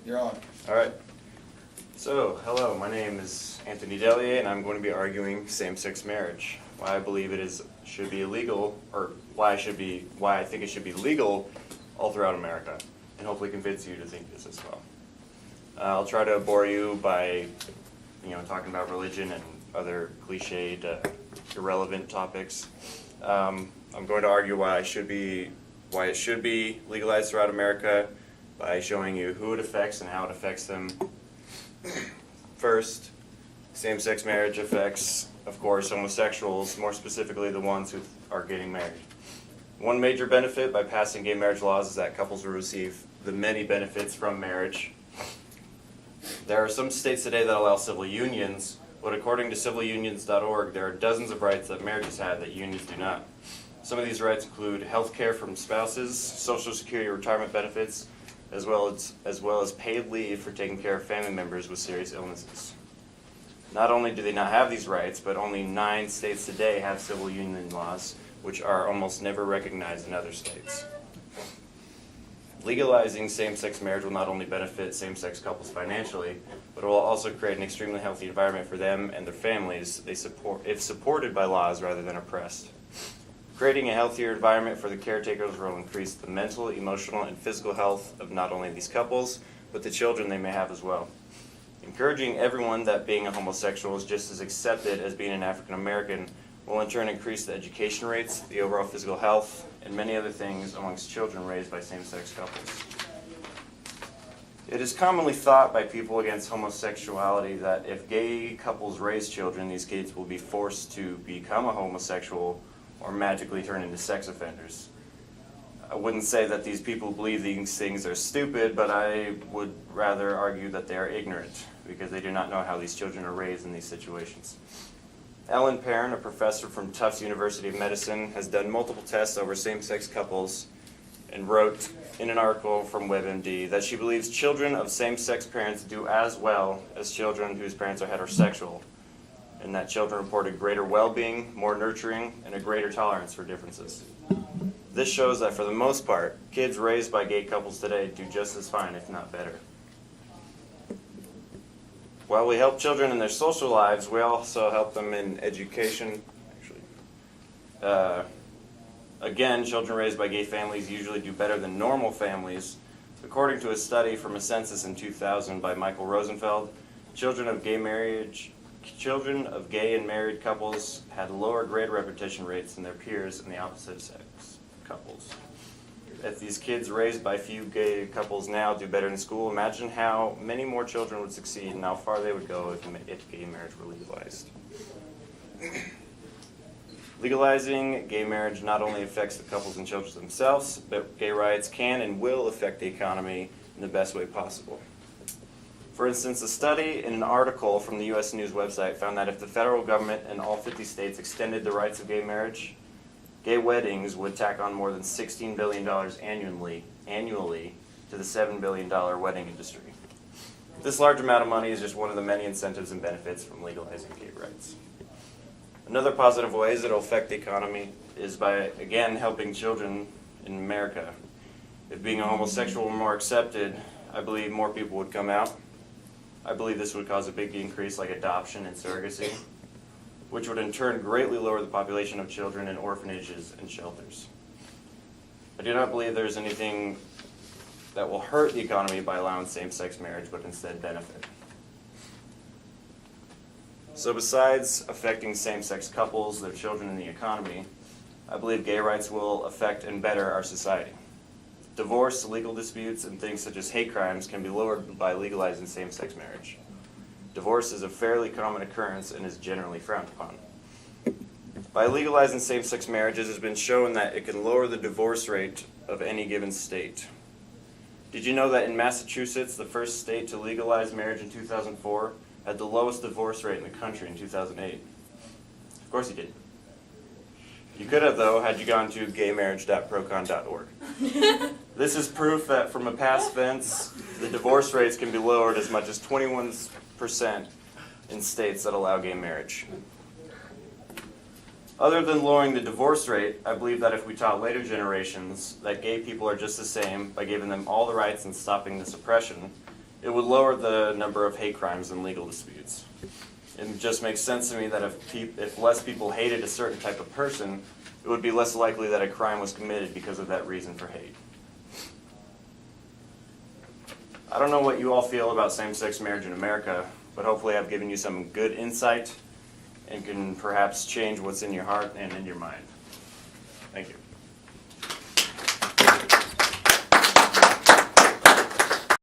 You're on. All right. So, hello, my name is Anthony Delier, and I'm going to be arguing same-sex marriage. Why I believe should be illegal, or why I think it should be legal all throughout America, and hopefully convince you to think this as well. I'll try to bore you by, talking about religion and other cliched, irrelevant topics. I'm going to argue why it should be legalized throughout America by showing you who it affects and how it affects them. First, same-sex marriage affects, of course, homosexuals, more specifically the ones who are getting married. One major benefit by passing gay marriage laws is that couples will receive the many benefits from marriage. There are some states today that allow civil unions, but according to civilunions.org, there are dozens of rights that marriages have that unions do not. Some of these rights include health care from spouses, Social Security retirement benefits, as well as paid leave for taking care of family members with serious illnesses. Not only do they not have these rights, but only 9 states today have civil union laws, which are almost never recognized in other states. Legalizing same-sex marriage will not only benefit same-sex couples financially, but it will also create an extremely healthy environment for them and their families if supported by laws rather than oppressed. Creating a healthier environment for the caretakers will increase the mental, emotional, and physical health of not only these couples, but the children they may have as well. Encouraging everyone that being a homosexual is just as accepted as being an African American will in turn increase the education rates, the overall physical health, and many other things amongst children raised by same-sex couples. It is commonly thought by people against homosexuality that if gay couples raise children, these kids will be forced to become a homosexual or magically turn into sex offenders. I wouldn't say that these people who believe these things are stupid, but I would rather argue that they are ignorant because they do not know how these children are raised in these situations. Ellen Perrin, a professor from Tufts University of Medicine, has done multiple tests over same-sex couples and wrote in an article from WebMD that she believes children of same-sex parents do as well as children whose parents are heterosexual, and that children reported greater well-being, more nurturing, and a greater tolerance for differences. This shows that for the most part, kids raised by gay couples today do just as fine, if not better. While we help children in their social lives, we also help them in education. Again, children raised by gay families usually do better than normal families. According to a study from a census in 2000 by Michael Rosenfeld, children of gay and married couples had lower grade repetition rates than their peers in the opposite sex couples. If these kids raised by few gay couples now do better in school, imagine how many more children would succeed and how far they would go if gay marriage were legalized. Legalizing gay marriage not only affects the couples and children themselves, but gay rights can and will affect the economy in the best way possible. For instance, a study in an article from the U.S. News website found that if the federal government and all 50 states extended the rights of gay marriage, gay weddings would tack on more than $16 billion annually to the $7 billion wedding industry. This large amount of money is just one of the many incentives and benefits from legalizing gay rights. Another positive ways that will affect the economy is by, again, helping children in America. If being a homosexual were more accepted, I believe more people would come out. I believe this would cause a big increase like adoption and surrogacy, which would in turn greatly lower the population of children in orphanages and shelters. I do not believe there's anything that will hurt the economy by allowing same-sex marriage, but instead benefit. So besides affecting same-sex couples, their children, and the economy, I believe gay rights will affect and better our society. Divorce, legal disputes, and things such as hate crimes can be lowered by legalizing same-sex marriage. Divorce is a fairly common occurrence and is generally frowned upon. By legalizing same-sex marriages, it has been shown that it can lower the divorce rate of any given state. Did you know that in Massachusetts, the first state to legalize marriage in 2004, had the lowest divorce rate in the country in 2008? Of course you didn't. You could have, though, had you gone to gaymarriage.procon.org. This is proof that from a past events, the divorce rates can be lowered as much as 21% in states that allow gay marriage. Other than lowering the divorce rate, I believe that if we taught later generations that gay people are just the same by giving them all the rights and stopping the suppression, It would lower the number of hate crimes and legal disputes. It just makes sense to me that if less people hated a certain type of person, it would be less likely that a crime was committed because of that reason for hate. I don't know what you all feel about same-sex marriage in America, but hopefully I've given you some good insight and can perhaps change what's in your heart and in your mind. Thank you.